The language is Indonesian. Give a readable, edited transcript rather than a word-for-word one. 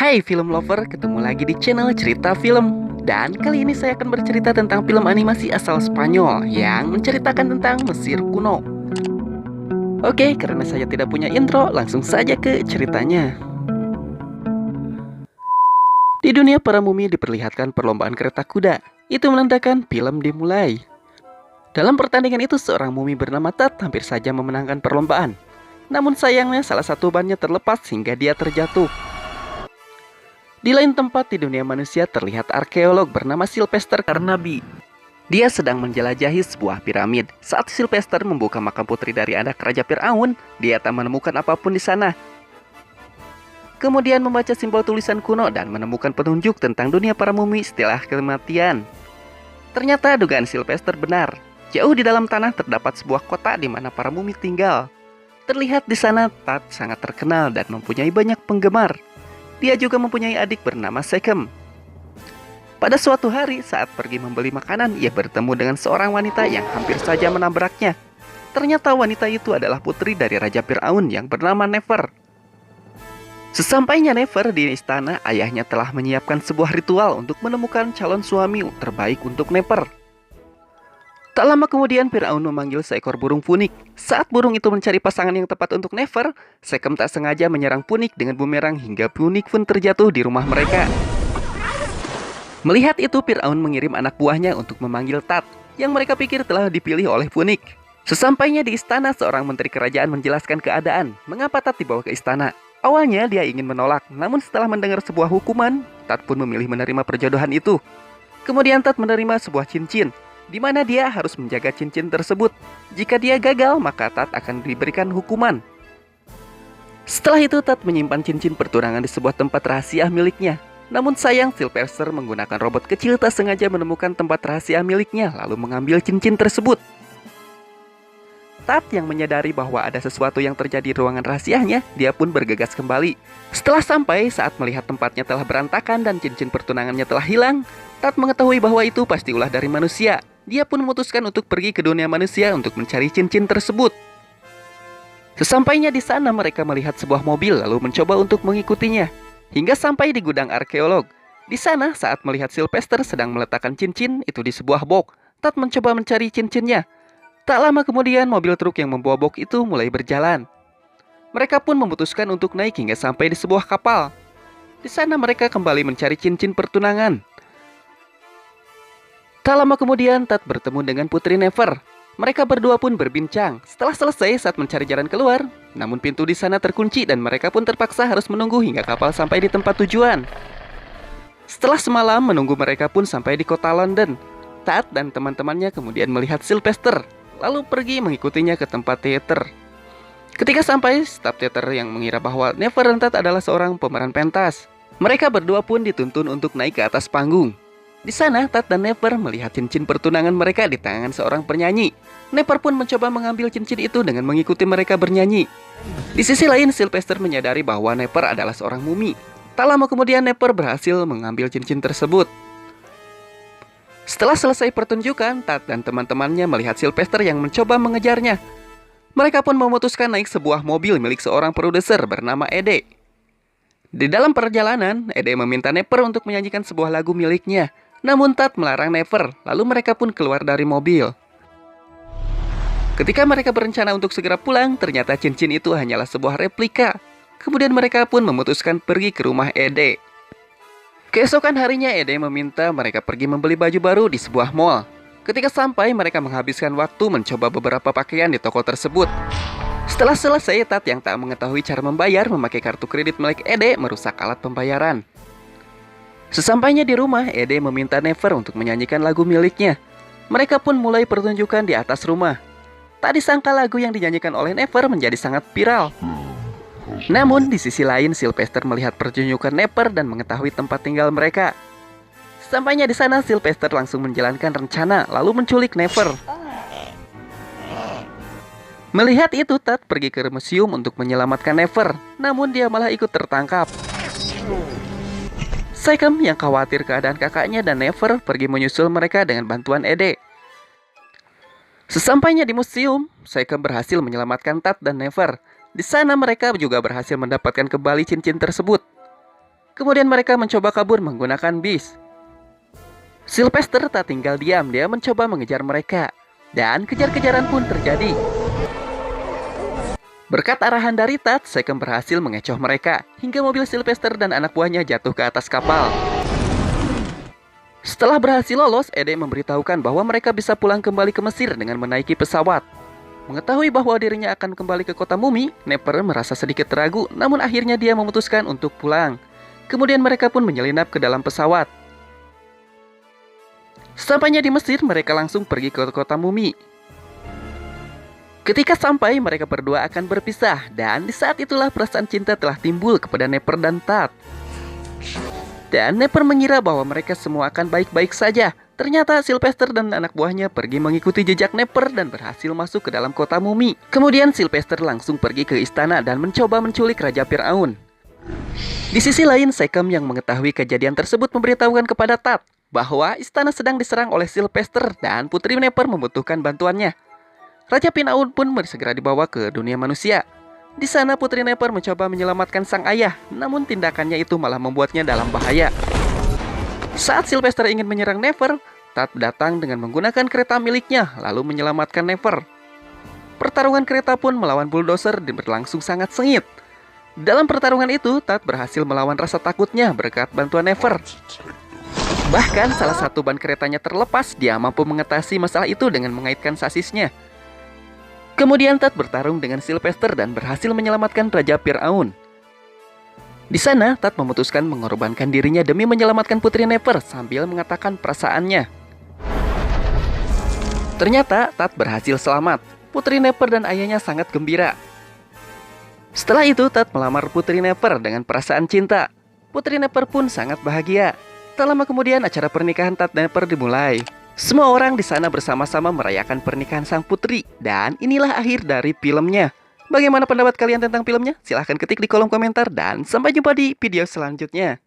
Hai film lover, ketemu lagi di channel Cerita Film. Dan kali ini saya akan bercerita tentang film animasi asal Spanyol yang menceritakan tentang Mesir kuno. Oke, karena saya tidak punya intro, langsung saja ke ceritanya. Di dunia para mumi diperlihatkan perlombaan kereta kuda. Itu menandakan film dimulai. Dalam pertandingan itu seorang mumi bernama Tat hampir saja memenangkan perlombaan. Namun sayangnya salah satu bannya terlepas hingga dia terjatuh. Di lain tempat di dunia manusia terlihat arkeolog bernama Sylvester Carnaby. Dia sedang menjelajahi sebuah piramid. Saat Sylvester membuka makam putri dari anak Raja Firaun, dia tak menemukan apapun di sana. Kemudian membaca simbol tulisan kuno dan menemukan petunjuk tentang dunia para mumi setelah kematian. Ternyata dugaan Sylvester benar. Jauh di dalam tanah terdapat sebuah kota di mana para mumi tinggal. Terlihat di sana Tat sangat terkenal dan mempunyai banyak penggemar. Dia juga mempunyai adik bernama Sekem. Pada suatu hari saat pergi membeli makanan, ia bertemu dengan seorang wanita yang hampir saja menabraknya. Ternyata wanita itu adalah putri dari Raja Firaun yang bernama Nefer. Sesampainya Nefer di istana, ayahnya telah menyiapkan sebuah ritual untuk menemukan calon suami terbaik untuk Nefer. Tak lama kemudian Firaun memanggil seekor burung punik. Saat burung itu mencari pasangan yang tepat untuk Nefer, Sekem tak sengaja menyerang punik dengan bumerang hingga punik pun terjatuh di rumah mereka. Melihat itu Firaun mengirim anak buahnya untuk memanggil Tat, yang mereka pikir telah dipilih oleh punik. Sesampainya di istana, seorang menteri kerajaan menjelaskan keadaan, mengapa Tat dibawa ke istana. Awalnya dia ingin menolak, namun setelah mendengar sebuah hukuman, Tat pun memilih menerima perjodohan itu. Kemudian Tat menerima sebuah cincin, di mana dia harus menjaga cincin tersebut. Jika dia gagal, maka Tat akan diberikan hukuman. Setelah itu Tat menyimpan cincin pertunangan di sebuah tempat rahasia miliknya. Namun sayang, Sylvester menggunakan robot kecil tak sengaja menemukan tempat rahasia miliknya, lalu mengambil cincin tersebut. Tat yang menyadari bahwa ada sesuatu yang terjadi di ruangan rahasianya, dia pun bergegas kembali. Setelah sampai, saat melihat tempatnya telah berantakan dan cincin pertunangannya telah hilang, Tat mengetahui bahwa itu pasti ulah dari manusia. Dia pun memutuskan untuk pergi ke dunia manusia untuk mencari cincin tersebut. Sesampainya di sana, mereka melihat sebuah mobil lalu mencoba untuk mengikutinya hingga sampai di gudang arkeolog. Di sana, saat melihat Sylvester sedang meletakkan cincin itu di sebuah box, Tat mencoba mencari cincinnya. Tak lama kemudian, mobil truk yang membawa box itu mulai berjalan. Mereka pun memutuskan untuk naik hingga sampai di sebuah kapal. Di sana mereka kembali mencari cincin pertunangan. Tak lama kemudian, Tat bertemu dengan Putri Nefer. Mereka berdua pun berbincang. Setelah selesai saat mencari jalan keluar, namun pintu di sana terkunci dan mereka pun terpaksa harus menunggu hingga kapal sampai di tempat tujuan. Setelah semalam menunggu, mereka pun sampai di kota London. Tat dan teman-temannya kemudian melihat Sylvester, lalu pergi mengikutinya ke tempat teater. Ketika sampai, staf teater yang mengira bahwa Nefer dan Tat adalah seorang pemeran pentas. Mereka berdua pun dituntun untuk naik ke atas panggung. Di sana, Tat dan Nefer melihat cincin pertunangan mereka di tangan seorang penyanyi. Nefer pun mencoba mengambil cincin itu dengan mengikuti mereka bernyanyi. Di sisi lain, Sylvester menyadari bahwa Nefer adalah seorang mumi. Tak lama kemudian, Nefer berhasil mengambil cincin tersebut. Setelah selesai pertunjukan, Tat dan teman-temannya melihat Sylvester yang mencoba mengejarnya. Mereka pun memutuskan naik sebuah mobil milik seorang produser bernama Ede. Di dalam perjalanan, Ede meminta Nefer untuk menyanyikan sebuah lagu miliknya. Namun Tat melarang Nefer, lalu mereka pun keluar dari mobil. Ketika mereka berencana untuk segera pulang, ternyata cincin itu hanyalah sebuah replika. Kemudian mereka pun memutuskan pergi ke rumah Ede. Keesokan harinya, Ede meminta mereka pergi membeli baju baru di sebuah mall. Ketika sampai, mereka menghabiskan waktu mencoba beberapa pakaian di toko tersebut. Setelah selesai, Tat yang tak mengetahui cara membayar memakai kartu kredit milik Ede merusak alat pembayaran. Sesampainya di rumah, Ede meminta Nefer untuk menyanyikan lagu miliknya. Mereka pun mulai pertunjukan di atas rumah. Tak disangka lagu yang dinyanyikan oleh Nefer menjadi sangat viral. Namun di sisi lain, Sylvester melihat pertunjukan Nefer dan mengetahui tempat tinggal mereka. Sesampainya di sana, Sylvester langsung menjalankan rencana lalu menculik Nefer. Melihat itu, Tat pergi ke museum untuk menyelamatkan Nefer. Namun dia malah ikut tertangkap. Sekem yang khawatir keadaan kakaknya dan Nefer pergi menyusul mereka dengan bantuan Ede. Sesampainya di museum, Sekem berhasil menyelamatkan Tat dan Nefer. Di sana mereka juga berhasil mendapatkan kembali cincin tersebut. Kemudian mereka mencoba kabur menggunakan bis. Sylvester tak tinggal diam, dia mencoba mengejar mereka. Dan kejar-kejaran pun terjadi. Berkat arahan dari Tad, Secom berhasil mengecoh mereka, hingga mobil Sylvester dan anak buahnya jatuh ke atas kapal. Setelah berhasil lolos, Ede memberitahukan bahwa mereka bisa pulang kembali ke Mesir dengan menaiki pesawat. Mengetahui bahwa dirinya akan kembali ke kota Mumi, Nepper merasa sedikit ragu, namun akhirnya dia memutuskan untuk pulang. Kemudian mereka pun menyelinap ke dalam pesawat. Sampainya di Mesir, mereka langsung pergi ke kota Mumi. Ketika sampai, mereka berdua akan berpisah, dan di saat itulah perasaan cinta telah timbul kepada Nepper dan Tad. Dan Nepper mengira bahwa mereka semua akan baik-baik saja. Ternyata Sylvester dan anak buahnya pergi mengikuti jejak Nepper dan berhasil masuk ke dalam kota Mumi. Kemudian Sylvester langsung pergi ke istana dan mencoba menculik Raja Firaun. Di sisi lain, Secom yang mengetahui kejadian tersebut memberitahukan kepada Tad bahwa istana sedang diserang oleh Sylvester dan Putri Nepper membutuhkan bantuannya. Raja Firaun pun segera dibawa ke dunia manusia. Di sana Putri Nepper mencoba menyelamatkan sang ayah, namun tindakannya itu malah membuatnya dalam bahaya. Saat Sylvester ingin menyerang Nepper, Tad datang dengan menggunakan kereta miliknya lalu menyelamatkan Nepper. Pertarungan kereta pun melawan bulldozer dan berlangsung sangat sengit. Dalam pertarungan itu, Tad berhasil melawan rasa takutnya berkat bantuan Nepper. Bahkan salah satu ban keretanya terlepas, dia mampu mengatasi masalah itu dengan mengaitkan sasisnya. Kemudian Tad bertarung dengan Sylvester dan berhasil menyelamatkan Raja Firaun. Di sana, Tad memutuskan mengorbankan dirinya demi menyelamatkan Putri Nepper sambil mengatakan perasaannya. Ternyata, Tad berhasil selamat. Putri Nepper dan ayahnya sangat gembira. Setelah itu, Tad melamar Putri Nepper dengan perasaan cinta. Putri Nepper pun sangat bahagia. Tak lama kemudian, acara pernikahan Tad Nepper dimulai. Semua orang di sana bersama-sama merayakan pernikahan sang putri. Dan inilah akhir dari filmnya. Bagaimana pendapat kalian tentang filmnya? Silahkan ketik di kolom komentar dan sampai jumpa di video selanjutnya.